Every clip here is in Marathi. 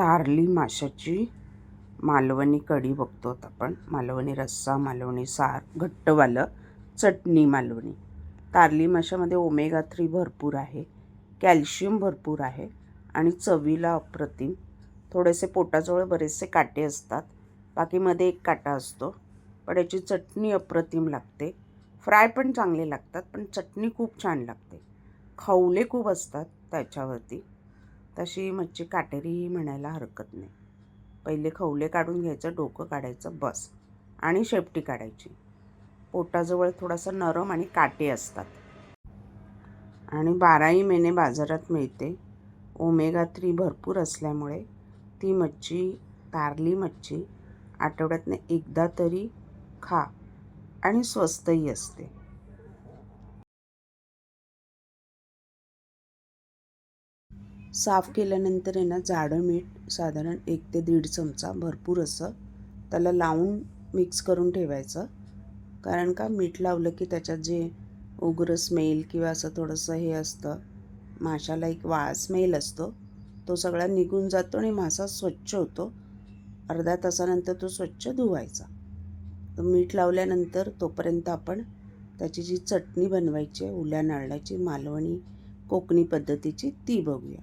तारली माशाची मालवणी कढी बघतो आपण. मालवणी रस्सा, मालवणी सार, घट्टवालं, चटणी मालवणी. तारली माशामध्ये ओमेगा 3 भरपूर आहे, कॅल्शियम भरपूर आहे आणि चवीला अप्रतिम. थोडेसे पोटाजवळ बरेचसे काटे असतात, बाकीमध्ये एक काटा असतो, पण याची चटणी अप्रतिम लागते. फ्राय पण चांगले लागतात, पण चटणी खूप छान लागते. खवले खूप असतात त्याच्यावरती, तशी मच्छी काटेरी म्हणायला हरकत नाही. पहिले खवले काढून घ्यायचं, डोकं काढायचं बस, आणि शेपटी काढायची. पोटाजवळ थोडासा नरम आणि काटे असतात आणि 12ही महिने बाजारात मिळते. ओमेगा 3 भरपूर असल्यामुळे ती मच्छी, तारली मच्छी आठवड्यातनं एकदा तरी खा आणि स्वस्तही असते. साफ केल्यानंतर आहे ना, जाडं मीठ साधारण 1 ते 1.5 चमचा भरपूर असं त्याला लावून मिक्स करून ठेवायचं. कारण का, मीठ लावलं की त्याच्यात जे उग्र स्मेल किंवा असं थोडंसं हे असतं, माशाला एक स्मेल असतो, तो सगळा निघून जातो आणि मासा स्वच्छ होतो. अर्ध्या तासानंतर तो स्वच्छ धुवायचा. तर मीठ लावल्यानंतर तोपर्यंत आपण त्याची जी चटणी बनवायची आहे, ओल्या नारळाची, मालवणी कोकणी पद्धतीची, ती बघूया.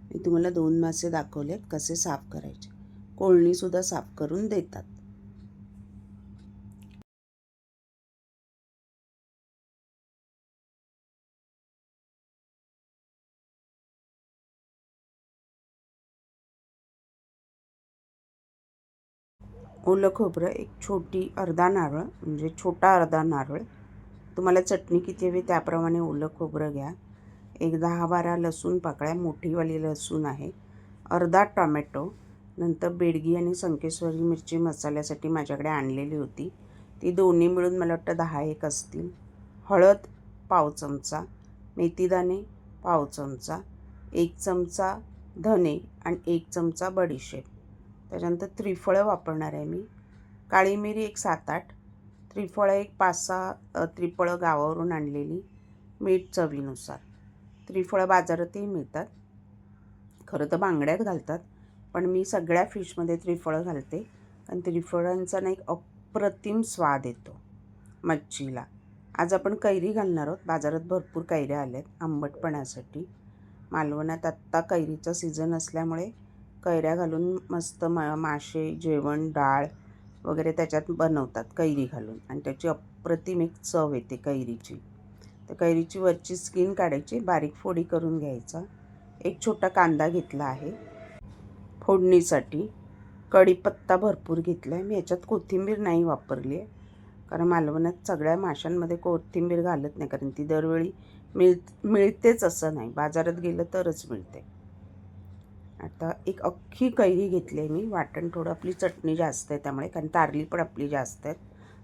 मी तुम्हाला 2 मासे दाखवलेत कसे साफ करायचे. कोळणीसुद्धा साफ करून देतात. ओलं खोबरं एक अर्धा नारळ, म्हणजे छोटा अर्धा नारळ. तुम्हाला चटणी किती हवी त्याप्रमाणे ओलं खोबरं घ्या. एक 10-12 लसूण पाकळ्या, मोठीवाली लसूण आहे. अर्धा टोमॅटो. नंतर बेडगी आणि संकेश्वरी मिरची मसाल्यासाठी माझ्याकडे आणलेली होती, ती दोन्ही मिळून मला वाटतं 10-1 असतील. हळद पाव चमचा, मेथीदाणे पाव चमचा, 1 चमचा धने आणि 1 चमचा बडीशेप. त्याच्यानंतर त्रिफळं वापरणार आहे मी. काळी मिरी एक 7-8, त्रिफळं एक 5-6 त्रिफळं गावावरून आणलेली, मीठ चवीनुसार. त्रिफळं बाजारातही मिळतात. खरं तर बांगड्यात घालतात, पण मी सगळ्या फिशमध्ये त्रिफळं घालते, कारण त्रिफळांचा ना एक अप्रतिम स्वाद येतो मच्छीला. आज आपण कैरी घालणार आहोत. बाजारात भरपूर कैऱ्या आल्या आहेत आंबटपणासाठी. मालवणात आत्ता कैरीचा सीझन असल्यामुळे कैऱ्या घालून मस्त मासे, जेवण, डाळ वगैरे त्याच्यात बनवतात कैरी घालून, आणि त्याची अप्रतिम एक चव येते कैरीची. तर कैरीची वरची स्किन काढायची, बारीक फोडी करून घ्यायचा. एक छोटा कांदा घेतला आहे फोडणीसाठी. कढीपत्ता भरपूर घेतला आहे. मी याच्यात कोथिंबीर नाही वापरली आहे, कारण मालवणात सगळ्या माशांमध्ये कोथिंबीर घालत नाही, कारण ती दरवेळी मिळतेच असं नाही, बाजारात गेलं तरच मिळते. आता एक अख्खी कैरी घेतली आहे मी. वाटण थोडं, आपली चटणी जास्त आहे त्यामुळे, कारण तारली पण आपली जास्त आहेत.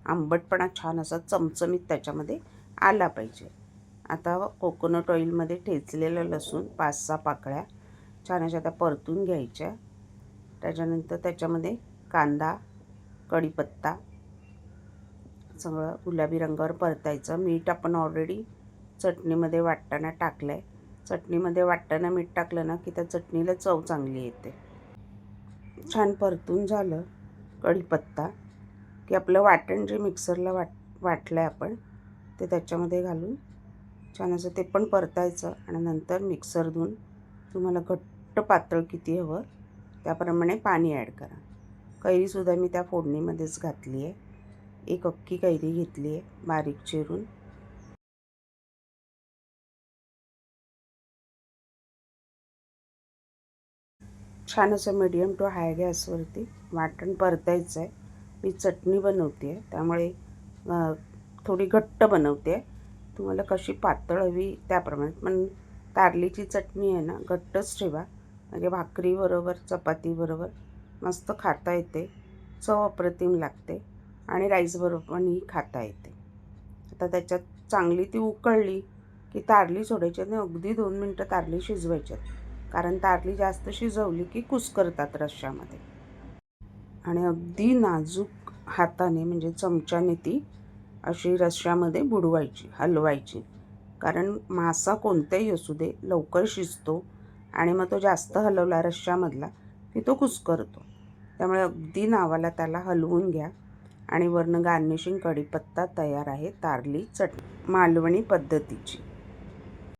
आंबटपणा छान असा चमचमीत त्याच्यामध्ये आला पाहिजे. आता कोकोनट ऑइलमध्ये ठेचलेलं लसूण 5-6 पाकळ्या छान अशा त्या परतून घ्यायच्या. त्याच्यानंतर त्याच्यामध्ये कांदा, कढीपत्ता सगळं गुलाबी रंगावर परतायचं. मीठ आपण ऑलरेडी चटणीमध्ये वाटताना टाकलं आहे. चटणीमध्ये वाटताना मीठ टाकलं ना की त्या चटणीला चव चांगली येते. छान परतून झालं कढीपत्ता की आपलं वाटण जे मिक्सरला वाटलं आहे आपण, ते त्याच्यामध्ये घालून छान असं ते पण परतायचं. आणि नंतर मिक्सर धुवून तुम्हाला घट्ट पातळ किती हवं त्याप्रमाणे पाणी ॲड करा. कैरीसुद्धा मी त्या फोडणीमध्येच घातली आहे. एक अख्खी कैरी घेतली आहे बारीक चिरून. छान असं मीडियम टू हाय गॅसवरती वाटण परतायचं आहे. मी चटणी बनवते आहे, त्यामुळे थोडी घट्ट बनवते आहे. तुम्हाला कशी पातळ हवी त्याप्रमाणे. पण तारलीची चटणी आहे ना, घट्टच ठेवा, म्हणजे भाकरीबरोबर, चपातीबरोबर मस्त खाता येते, चव अप्रतिम लागते, आणि राईसबरोबर पणही खाता येते. आता त्याच्यात चांगली ती उकळली की तारली सोडायची आणि अगदी 2 मिनटं तारली शिजवायच्यात, कारण तारली जास्त शिजवली की कुस्करतात रश्श्यामध्ये. आणि अगदी नाजूक हाताने, म्हणजे चमच्याने ती अशी रश्श्यामध्ये बुडवायची, हलवायची. कारण मासा कोणताही असू दे लवकर शिजतो, आणि मग तो जास्त हलवला रश्श्यामधला की तो कुस्करतो. त्यामुळे अगदी नावाला त्याला हलवून घ्या आणि वरनं गार्निशिंग कढीपत्ता तयार आहे तारली चटणी मालवणी पद्धतीची.